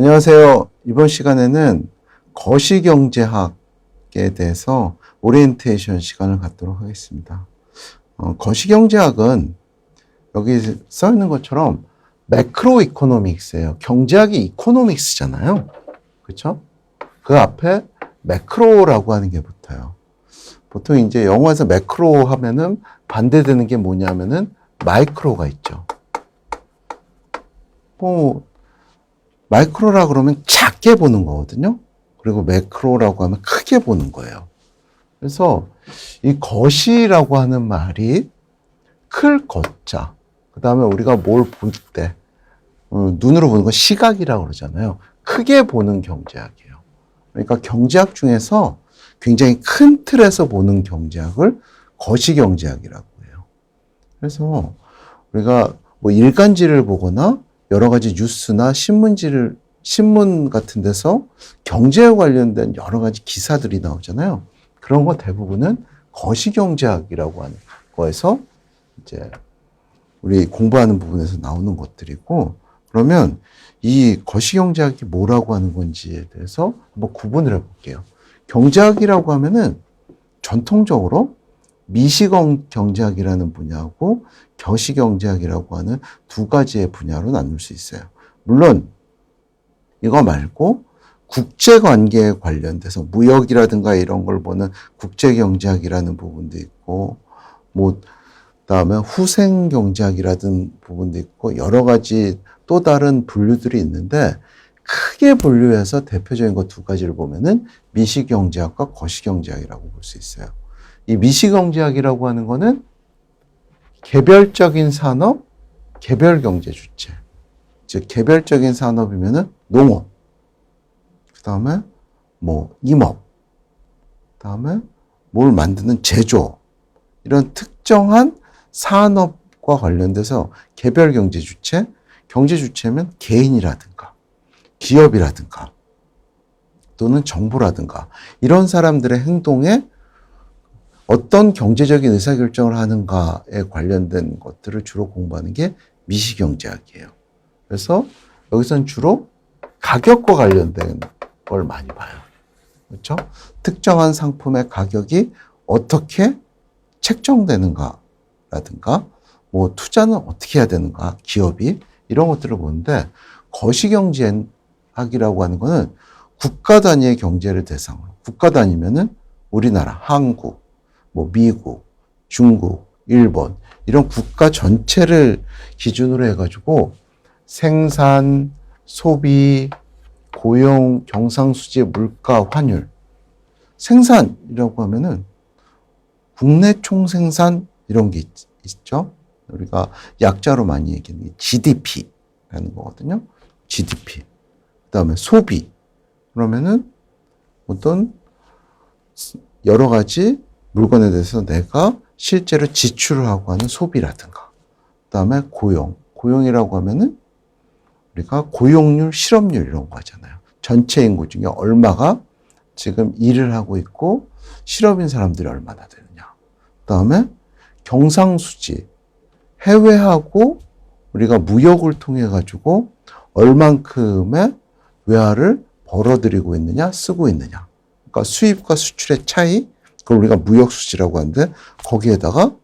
안녕하세요. 이번 시간에는 거시경제학에 대해서 오리엔테이션 시간을 갖도록 하겠습니다. 거시경제학은 여기 써 있는 것처럼 매크로 이코노믹스예요. 경제학이 이코노믹스잖아요. 그렇죠? 그 앞에 매크로라고 하는 게 붙어요. 보통 이제 영어에서 매크로 하면은 반대되는 게 뭐냐면은 마이크로가 있죠. 마이크로라 그러면 작게 보는 거거든요. 그리고 매크로라고 하면 크게 보는 거예요. 그래서 이 것이라고 하는 말이 클 것자, 그 다음에 우리가 뭘 볼 때, 눈으로 보는 건 시각이라고 그러잖아요. 크게 보는 경제학이에요. 그러니까 경제학 중에서 굉장히 큰 틀에서 보는 경제학을 거시경제학이라고 해요. 그래서 우리가 뭐 일간지를 보거나 여러 가지 뉴스나 신문 같은 데서 경제에 관련된 여러 가지 기사들이 나오잖아요. 그런 거 대부분은 거시경제학이라고 하는 거에서 이제 우리 공부하는 부분에서 나오는 것들이고, 그러면 이 거시경제학이 뭐라고 하는 건지에 대해서 한번 구분을 해볼게요. 경제학이라고 하면은 전통적으로 미시경제학이라는 분야하고 거시경제학이라고 하는 두 가지의 분야로 나눌 수 있어요. 물론 이거 말고 국제관계에 관련돼서 무역이라든가 이런 걸 보는 국제경제학이라는 부분도 있고, 그다음에 후생경제학이라든 부분도 있고, 여러 가지 또 다른 분류들이 있는데, 크게 분류해서 대표적인 거 두 가지를 보면은 미시경제학과 거시경제학이라고 볼 수 있어요. 이 미시경제학이라고 하는 거는 개별적인 산업, 개별경제 주체. 즉, 개별적인 산업이면은 농업, 그 다음에 임업, 그 다음에 뭘 만드는 제조업, 이런 특정한 산업과 관련돼서 개별경제 주체, 경제 주체면 개인이라든가 기업이라든가 또는 정부라든가 이런 사람들의 행동에 어떤 경제적인 의사결정을 하는가에 관련된 것들을 주로 공부하는 게 미시경제학이에요. 그래서 여기서는 주로 가격과 관련된 걸 많이 봐요. 그렇죠? 특정한 상품의 가격이 어떻게 책정되는가라든가, 투자는 어떻게 해야 되는가, 기업이 이런 것들을 보는데, 거시경제학이라고 하는 거는 국가 단위의 경제를 대상으로, 국가 단위면은 우리나라, 한국, 미국, 중국, 일본 이런 국가 전체를 기준으로 해가지고 생산, 소비, 고용, 경상수지, 물가, 환율. 생산이라고 하면은 국내 총생산 이런 게 있죠. 우리가 약자로 많이 얘기하는 게 GDP라는 거거든요. GDP. 그다음에 소비. 그러면은 어떤 여러 가지 물건에 대해서 내가 실제로 지출을 하고 하는 소비라든가. 그다음에 고용. 고용이라고 하면은 우리가 고용률, 실업률 이런 거 하잖아요. 전체 인구 중에 얼마가 지금 일을 하고 있고 실업인 사람들이 얼마나 되느냐. 그다음에 경상수지. 해외하고 우리가 무역을 통해 가지고 얼만큼의 외화를 벌어들이고 있느냐, 쓰고 있느냐. 그러니까 수입과 수출의 차이, 그걸 우리가 무역수지라고 하는데, 거기에다가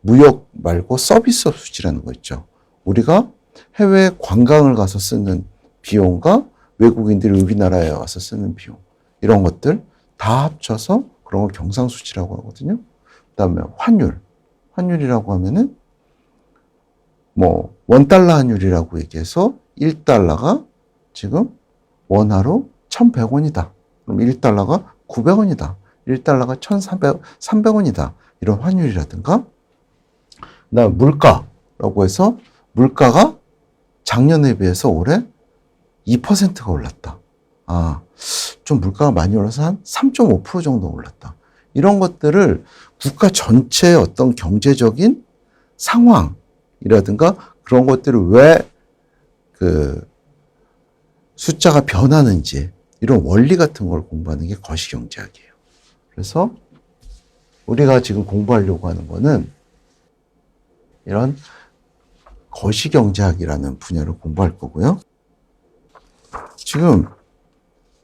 무역 말고 서비스 수지라는 거 있죠. 우리가 해외 관광을 가서 쓰는 비용과 외국인들이 우리나라에 와서 쓰는 비용, 이런 것들 다 합쳐서 그런 걸 경상수지라고 하거든요. 그다음에 환율이라고 하면은 $1 환율이라고 얘기해서 1달러가 지금 원화로 1,100원이다. 그럼 1달러가 900원이다. 1달러가 1,300원이다. 이런 환율이라든가, 그다음에 물가라고 해서 물가가 작년에 비해서 올해 2%가 올랐다. 좀 물가가 많이 올라서 한 3.5% 정도 올랐다. 이런 것들을 국가 전체의 어떤 경제적인 상황이라든가 그런 것들을 왜 숫자가 변하는지 이런 원리 같은 걸 공부하는 게 거시경제학이에요. 그래서 우리가 지금 공부하려고 하는 거는 이런 거시경제학이라는 분야를 공부할 거고요. 지금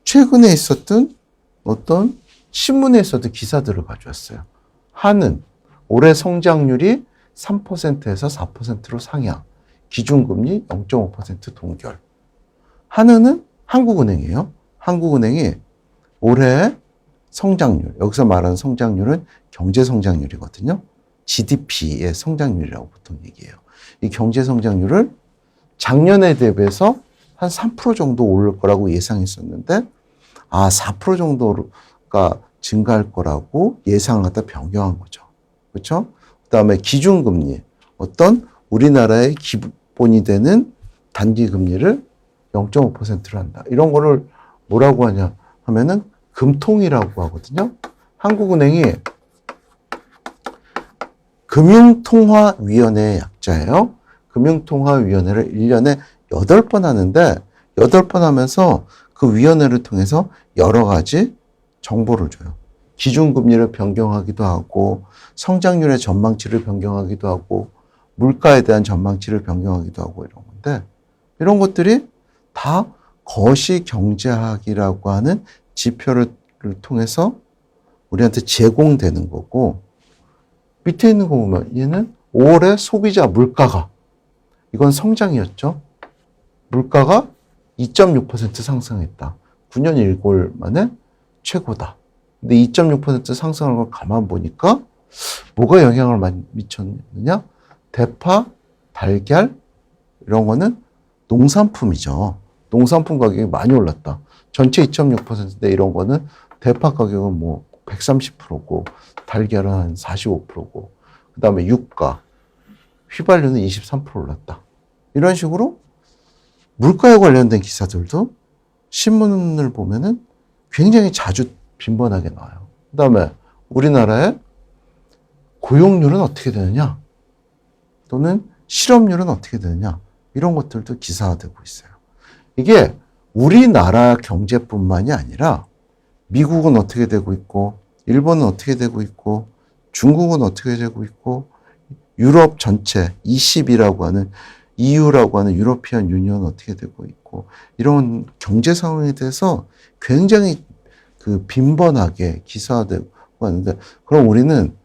최근에 있었던 어떤 신문에 있었던 기사들을 가져왔어요. 한은 올해 성장률이 3%에서 4%로 상향. 기준금리 0.5% 동결. 한은은 한국은행이에요. 한국은행이 올해 성장률, 여기서 말하는 성장률은 경제 성장률이거든요. GDP의 성장률이라고 보통 얘기해요. 이 경제 성장률을 작년에 대비해서 한 3% 정도 오를 거라고 예상했었는데, 4% 정도가 증가할 거라고 예상을 갖다 변경한 거죠. 그렇죠? 그 다음에 기준금리, 어떤 우리나라의 기본이 되는 단기금리를 0.5%로 한다. 이런 거를 뭐라고 하냐 하면은 금통이라고 하거든요. 한국은행이 금융통화위원회의 약자예요. 금융통화위원회를 1년에 8번 하는데 8번 하면서 그 위원회를 통해서 여러 가지 정보를 줘요. 기준금리를 변경하기도 하고 성장률의 전망치를 변경하기도 하고 물가에 대한 전망치를 변경하기도 하고 이런 건데, 이런 것들이 다 거시경제학이라고 하는 지표를 통해서 우리한테 제공되는 거고, 밑에 있는 거 보면 얘는 5월에 소비자 물가가, 이건 성장이었죠. 물가가 2.6% 상승했다. 9년 1개월 만에 최고다. 근데 2.6% 상승한 걸 가만 보니까 뭐가 영향을 많이 미쳤느냐? 대파, 달걀 이런 거는 농산품이죠. 농산품 가격이 많이 올랐다. 전체 2.6%인데 이런 거는 대파 가격은 뭐 130%고 달걀은 한 45%고 그 다음에 유가, 휘발유는 23% 올랐다. 이런 식으로 물가에 관련된 기사들도 신문을 보면은 굉장히 자주 빈번하게 나와요. 그 다음에 우리나라의 고용률은 어떻게 되느냐? 또는 실업률은 어떻게 되느냐? 이런 것들도 기사화되고 있어요. 이게 우리나라 경제뿐만이 아니라 미국은 어떻게 되고 있고, 일본은 어떻게 되고 있고, 중국은 어떻게 되고 있고, 유럽 전체 20이라고 하는 EU라고 하는 유로피안 유니언은 어떻게 되고 있고, 이런 경제 상황에 대해서 굉장히 빈번하게 기사화되고 하는데, 그럼 우리는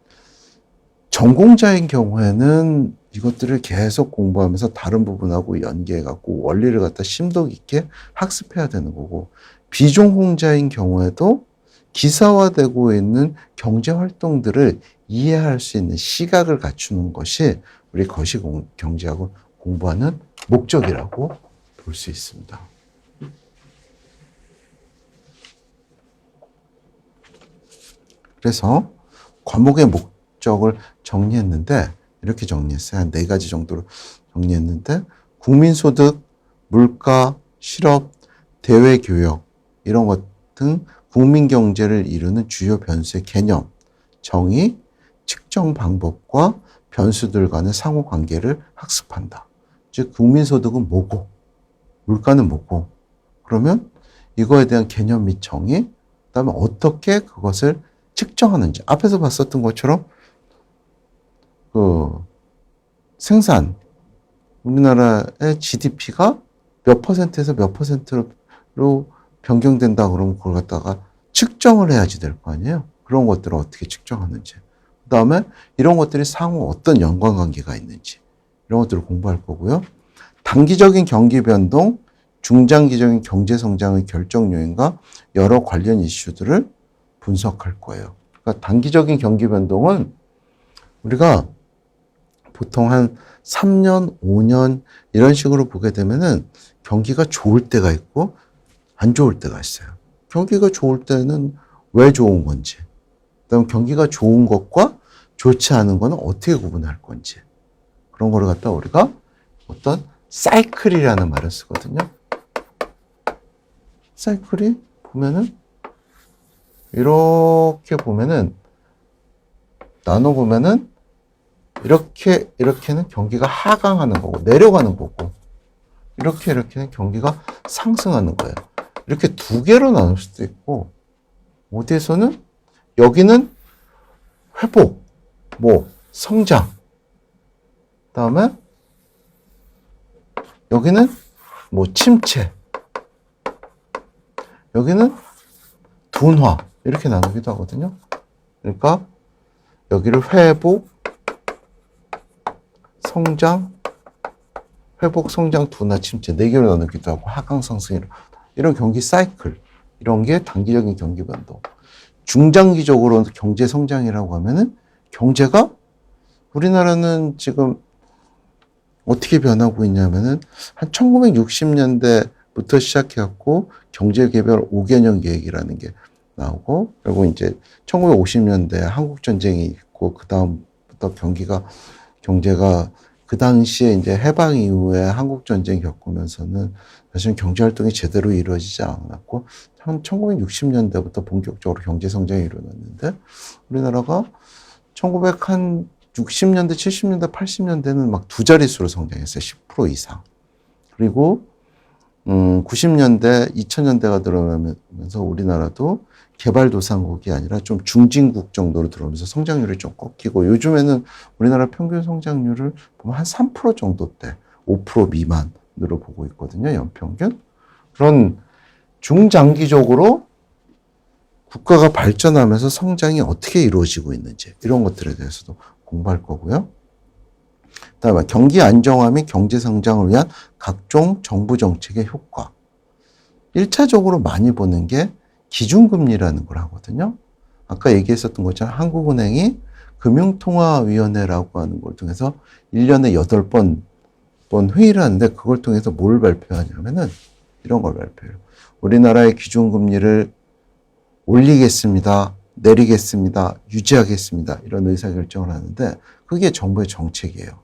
전공자인 경우에는 이것들을 계속 공부하면서 다른 부분하고 연계해갖고 원리를 갖다 심도 깊게 학습해야 되는 거고, 비전공자인 경우에도 기사화되고 있는 경제 활동들을 이해할 수 있는 시각을 갖추는 것이 우리 거시경제학을 공부하는 목적이라고 볼 수 있습니다. 그래서 과목의 목적을 정리했는데, 이렇게 정리했어요. 한 4가지 정도로 정리했는데, 국민소득, 물가, 실업, 대외교역 이런 것 등 국민경제를 이루는 주요 변수의 개념, 정의, 측정 방법과 변수들 간의 상호관계를 학습한다. 즉 국민소득은 뭐고 물가는 뭐고, 그러면 이거에 대한 개념 및 정의, 그다음에 어떻게 그것을 측정하는지, 앞에서 봤었던 것처럼 생산, 우리나라의 GDP가 몇 퍼센트에서 몇 퍼센트로 변경된다 그러면 그걸 갖다가 측정을 해야지 될 거 아니에요. 그런 것들을 어떻게 측정하는지, 그 다음에 이런 것들이 상호 어떤 연관관계가 있는지, 이런 것들을 공부할 거고요. 단기적인 경기 변동, 중장기적인 경제 성장의 결정 요인과 여러 관련 이슈들을 분석할 거예요. 그러니까 단기적인 경기 변동은 우리가 보통 한 3년, 5년 이런 식으로 보게 되면은 경기가 좋을 때가 있고 안 좋을 때가 있어요. 경기가 좋을 때는 왜 좋은 건지, 그다음 경기가 좋은 것과 좋지 않은 거는 어떻게 구분할 건지, 그런 거를 갖다 우리가 어떤 사이클이라는 말을 쓰거든요. 사이클이 보면은 이렇게 보면은 나눠 보면은 이렇게는 경기가 하강하는 거고 내려가는 거고, 이렇게는 경기가 상승하는 거예요. 이렇게 2개로 나눌 수도 있고, 어디에서는 여기는 회복, 성장, 그다음에 여기는 침체, 여기는 둔화 이렇게 나누기도 하거든요. 그러니까 여기를 회복, 성장, 회복, 성장, 둔화, 침체 4개로 나누기도 하고 하강, 상승 이런 경기 사이클 이런 게 단기적인 경기 변동. 중장기적으로 경제 성장이라고 하면은 경제가 우리나라는 어떻게 변하고 있냐면은 한 1960년대부터 시작해갖고 경제개발 5개년 계획이라는 게 나오고 그리고 이제 1950년대 한국전쟁이 있고 그 다음부터 경제가 그 당시에 이제 해방 이후에 한국전쟁 겪으면서는 사실 경제활동이 제대로 이루어지지 않았고 한 1960년대부터 본격적으로 경제성장이 일어났는데 우리나라가 1960년대, 70년대, 80년대는 막 두 자릿수로 성장했어요. 10% 이상. 그리고 90년대, 2000년대가 들어오면서 우리나라도 개발도상국이 아니라 좀 중진국 정도로 들어오면서 성장률이 좀 꺾이고 요즘에는 우리나라 평균 성장률을 보면 한 3% 정도대, 5% 미만으로 보고 있거든요. 연평균. 그런 중장기적으로 국가가 발전하면서 성장이 어떻게 이루어지고 있는지 이런 것들에 대해서도 공부할 거고요. 그다음에 경기 안정화 및 경제 성장을 위한 각종 정부 정책의 효과. 1차적으로 많이 보는 게 기준금리라는 걸 하거든요. 아까 얘기했었던 것처럼 한국은행이 금융통화위원회라고 하는 걸 통해서 1년에 8번 회의를 하는데 그걸 통해서 뭘 발표하냐면은 이런 걸 발표해요. 우리나라의 기준금리를 올리겠습니다. 내리겠습니다. 유지하겠습니다. 이런 의사결정을 하는데 그게 정부의 정책이에요.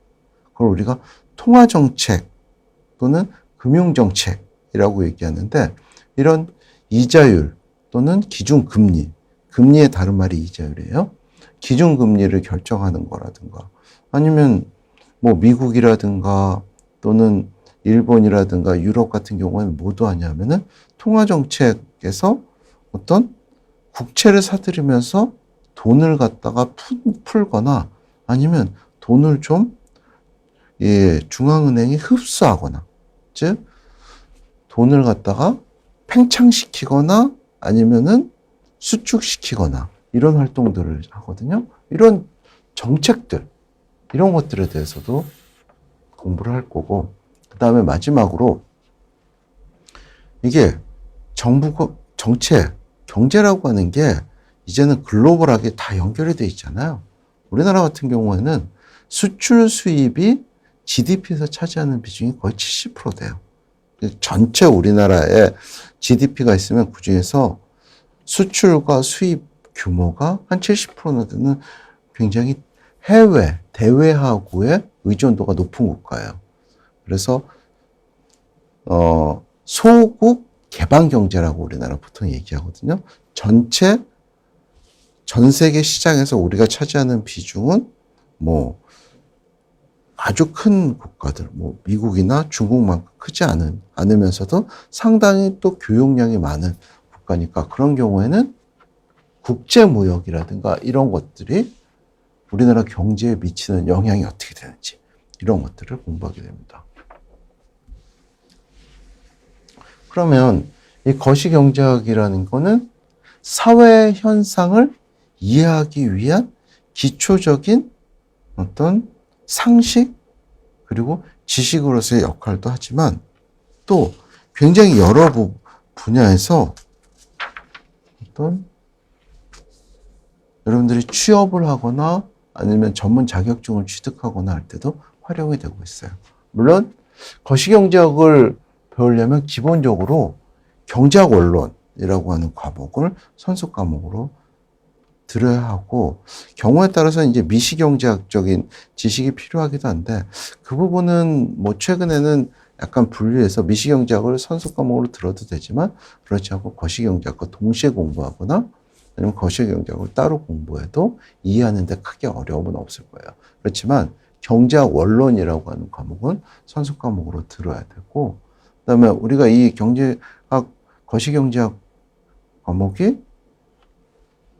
그걸 우리가 통화정책 또는 금융정책이라고 얘기하는데 이런 이자율 또는 기준금리, 금리의 다른 말이 이자율이에요. 기준금리를 결정하는 거라든가 아니면 뭐 미국이라든가 또는 일본이라든가 유럽 같은 경우에는 뭐도 하냐면은 통화정책에서 어떤 국채를 사들이면서 돈을 갖다가 풀거나 아니면 돈을 좀 중앙은행이 흡수하거나 즉 돈을 갖다가 팽창시키거나 아니면은 수축시키거나 이런 활동들을 하거든요. 이런 정책들 이런 것들에 대해서도 공부를 할 거고 그 다음에 마지막으로 이게 정부 정책 경제라고 하는 게 이제는 글로벌하게 다 연결이 돼 있잖아요. 우리나라 같은 경우에는 수출 수입이 GDP에서 차지하는 비중이 거의 70% 돼요. 전체 우리나라에 GDP가 있으면 그중에서 수출과 수입 규모가 한 70%나 되는 굉장히 대외하고의 의존도가 높은 국가예요. 그래서 소국 개방경제라고 우리나라 보통 얘기하거든요. 전 세계 시장에서 우리가 차지하는 비중은 아주 큰 국가들, 미국이나 중국만큼 크지 않으면서도 상당히 또 교역량이 많은 국가니까 그런 경우에는 국제무역이라든가 이런 것들이 우리나라 경제에 미치는 영향이 어떻게 되는지 이런 것들을 공부하게 됩니다. 그러면 이 거시경제학이라는 거는 사회 현상을 이해하기 위한 기초적인 어떤 상식 그리고 지식으로서의 역할도 하지만 또 굉장히 여러 분야에서 어떤 여러분들이 취업을 하거나 아니면 전문 자격증을 취득하거나 할 때도 활용이 되고 있어요. 물론 거시경제학을 배우려면 기본적으로 경제학 원론이라고 하는 과목을 선수 과목으로 들어야 하고 경우에 따라서는 이제 미시경제학적인 지식이 필요하기도 한데 그 부분은 최근에는 약간 분리해서 미시경제학을 선수 과목으로 들어도 되지만 그렇지 않고 거시경제학과 동시에 공부하거나 아니면 거시경제학을 따로 공부해도 이해하는 데 크게 어려움은 없을 거예요. 그렇지만 경제학 원론이라고 하는 과목은 선수 과목으로 들어야 되고 그다음에 우리가 이 경제학 거시경제학 과목이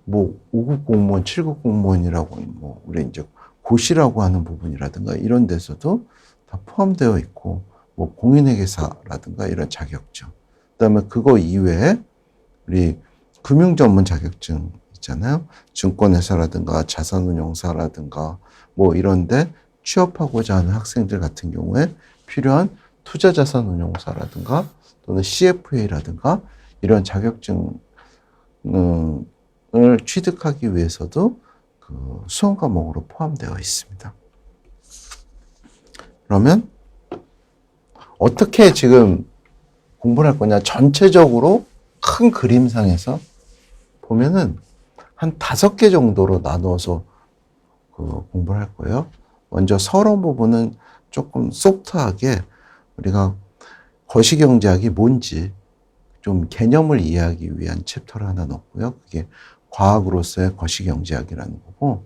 5급 공무원, 7급 공무원이라고 우리 이제 고시라고 하는 부분이라든가 이런 데서도 다 포함되어 있고 공인회계사라든가 이런 자격증 그다음에 그거 이외에 우리 금융 전문 자격증 있잖아요. 증권회사라든가 자산운용사라든가 뭐 이런데 취업하고자 하는 학생들 같은 경우에 필요한 투자자산운용사라든가 또는 CFA라든가 이런 자격증을 취득하기 위해서도 그 수험 과목으로 포함되어 있습니다. 그러면 어떻게 지금 공부를 할 거냐? 전체적으로 큰 그림상에서 보면은 한 5개 정도로 나누어서 그 공부를 할 거예요. 먼저 서론 부분은 조금 소프트하게 우리가 거시경제학이 뭔지 좀 개념을 이해하기 위한 챕터를 하나 넣고요. 그게 과학으로서의 거시경제학이라는 거고,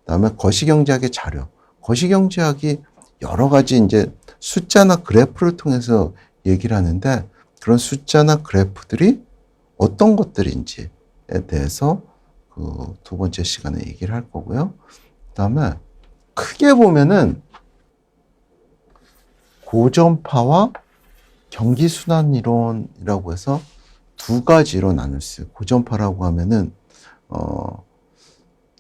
그다음에 거시경제학의 자료. 거시경제학이 여러 가지 이제 숫자나 그래프를 통해서 얘기를 하는데 그런 숫자나 그래프들이 어떤 것들인지에 대해서 그 2번째 시간에 얘기를 할 거고요. 그다음에 크게 보면은 고전파와 경기순환이론이라고 해서 2가지로 나눌 수 있어요. 고전파라고 하면은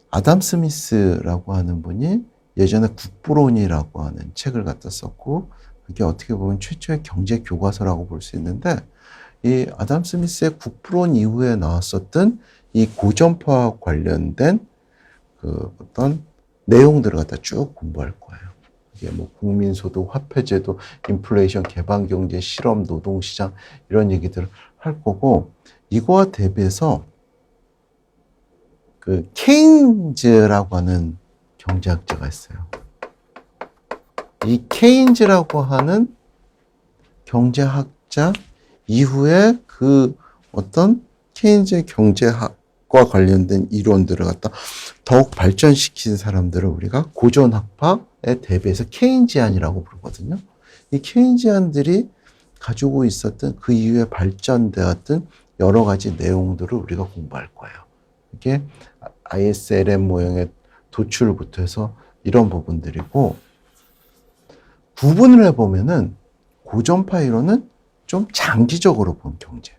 아담 스미스라고 하는 분이 예전에 국부론이라고 하는 책을 갖다 썼고, 그게 어떻게 보면 최초의 경제 교과서라고 볼 수 있는데, 이 아담 스미스의 국부론 이후에 나왔었던 이 고전파와 관련된 그 어떤 내용들을 갖다 쭉 공부할 거예요. 이게 뭐 국민소득, 화폐제도, 인플레이션, 개방경제, 실업, 노동시장 이런 얘기들을 할 거고, 이거와 대비해서 그 케인즈라고 하는 경제학자가 있어요. 이 케인즈라고 하는 경제학자 이후에 그 어떤 케인즈의 경제학과 관련된 이론들을 갖다 더욱 발전시킨 사람들을 우리가 고전학파에 대비해서 케인지안이라고 부르거든요. 이 케인지안들이 가지고 있었던 그 이후에 발전되었던 여러 가지 내용들을 우리가 공부할 거예요. 이게 ISLM 모형의 도출부터 해서 이런 부분들이고, 구분을 해보면은 고전파 이론은 좀 장기적으로 본 경제.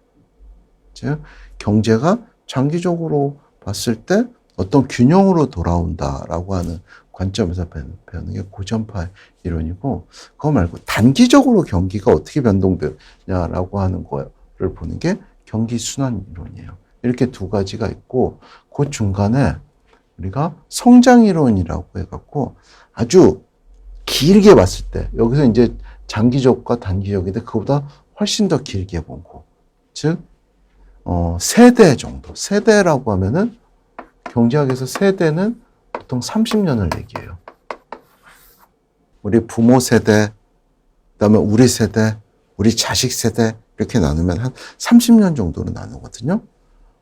즉, 경제가 장기적으로 봤을 때 어떤 균형으로 돌아온다라고 하는 관점에서 배우는 게 고전파 이론이고, 그거 말고 단기적으로 경기가 어떻게 변동되냐라고 하는 거를 보는 게 경기순환 이론이에요. 이렇게 2가지가 있고, 그 중간에 우리가 성장 이론이라고 해갖고 아주 길게 봤을 때, 여기서 이제 장기적과 단기적인데 그거보다 훨씬 더 길게 본 거. 즉, 세대 정도. 세대라고 하면은 경제학에서 세대는 보통 30년을 얘기해요. 우리 부모 세대, 그다음에 우리 세대, 우리 자식 세대 이렇게 나누면 한 30년 정도로 나누거든요.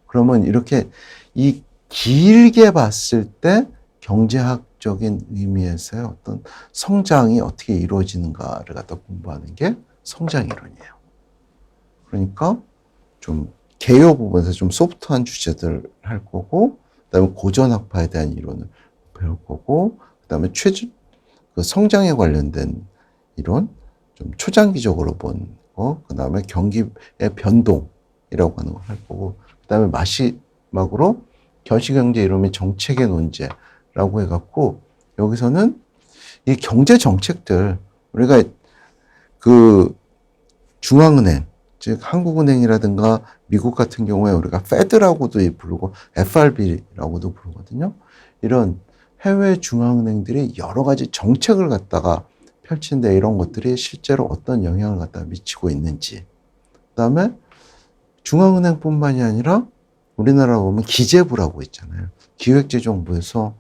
그러면 이렇게 이 길게 봤을 때 경제학적인 의미에서의 어떤 성장이 어떻게 이루어지는가를 갖다 공부하는 게 성장 이론이에요. 그러니까 좀 개요 부분에서 좀 소프트한 주제들을 할 거고, 그다음에 고전학파에 대한 이론을 배울 거고, 그다음에 그 성장에 관련된 이론, 좀 초장기적으로 본 거, 그다음에 경기의 변동이라고 하는 걸 할 거고, 그다음에 마지막으로 거시경제 이론의 정책의 논제라고 해갖고, 여기서는 이 경제 정책들, 우리가 그 중앙은행, 즉 한국은행이라든가 미국 같은 경우에 우리가 페드라고도 부르고 FRB라고도 부르거든요. 이런 해외 중앙은행들이 여러 가지 정책을 갖다가 펼친데 이런 것들이 실제로 어떤 영향을 갖다 미치고 있는지, 그다음에 중앙은행뿐만이 아니라 우리나라 보면 기재부라고 있잖아요. 기획재정부에서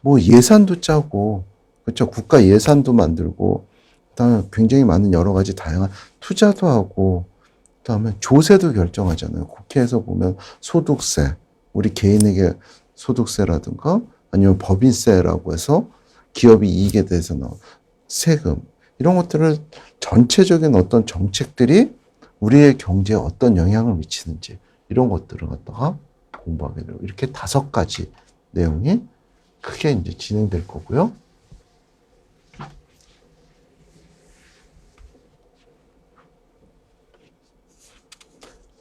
뭐 예산도 짜고, 그렇죠? 국가 예산도 만들고, 그다음에 굉장히 많은 여러 가지 다양한 투자도 하고, 그다음에 조세도 결정하잖아요. 국회에서 보면 소득세, 우리 개인에게 소득세라든가 아니면 법인세라고 해서 기업이 이익에 대해서 나온 세금, 이런 것들을 전체적인 어떤 정책들이 우리의 경제에 어떤 영향을 미치는지 이런 것들을 갖다가 공부하게 되고, 이렇게 5가지 내용이 크게 이제 진행될 거고요.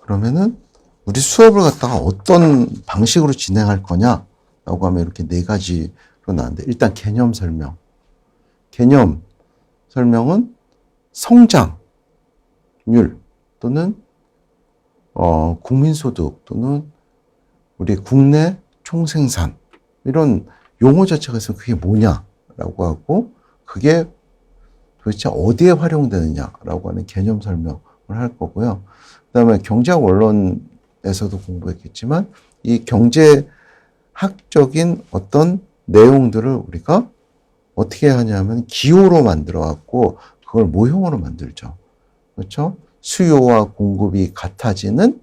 그러면은 우리 수업을 갖다가 어떤 방식으로 진행할 거냐라고 하면 이렇게 네 가지로 나왔는데, 일단 개념 설명. 개념 설명은 성장률 또는 국민소득 또는 우리 국내 총생산, 이런 용어 자체가 있으면 그게 뭐냐라고 하고, 그게 도대체 어디에 활용되느냐라고 하는 개념 설명을 할 거고요. 그다음에 경제학 원론에서도 공부했겠지만 이 경제학적인 어떤 내용들을 우리가 어떻게 하냐면 기호로 만들어 갖고 그걸 모형으로 만들죠. 그렇죠? 수요와 공급이 같아지는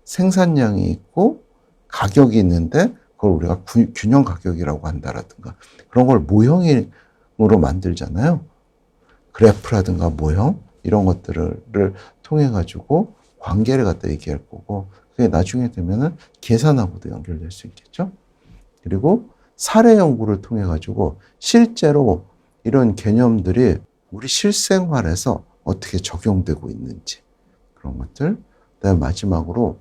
생산량이 있고 가격이 있는데 그걸 우리가 균형 가격이라고 한다라든가, 그런 걸 모형으로 만들잖아요. 그래프라든가 모형, 이런 것들을 통해 가지고 관계를 갖다 얘기할 거고, 그게 나중에 되면은 계산하고도 연결될 수 있겠죠. 그리고 사례 연구를 통해 가지고 실제로 이런 개념들이 우리 실생활에서 어떻게 적용되고 있는지, 그런 것들. 그다음에 마지막으로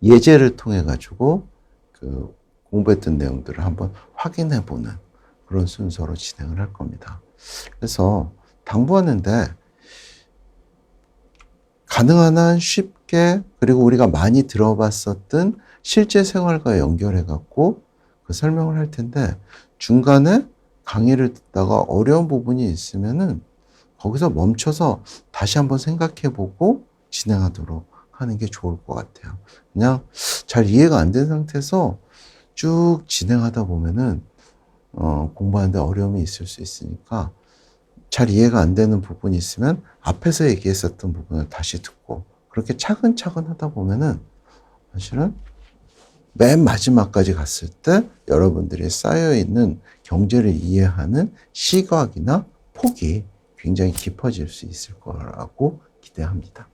예제를 통해 가지고 그 공부했던 내용들을 한번 확인해 보는 그런 순서로 진행을 할 겁니다. 그래서 당부하는데, 가능한 한 쉽게, 그리고 우리가 많이 들어봤었던 실제 생활과 연결해 갖고 그 설명을 할 텐데, 중간에 강의를 듣다가 어려운 부분이 있으면은 거기서 멈춰서 다시 한번 생각해 보고 진행하도록 하는 게 좋을 것 같아요. 그냥 잘 이해가 안 된 상태에서 쭉 진행하다 보면은 공부하는데 어려움이 있을 수 있으니까, 잘 이해가 안 되는 부분이 있으면 앞에서 얘기했었던 부분을 다시 듣고, 그렇게 차근차근 하다 보면은 사실은 맨 마지막까지 갔을 때 여러분들이 쌓여있는 경제를 이해하는 시각이나 폭이 굉장히 깊어질 수 있을 거라고 기대합니다.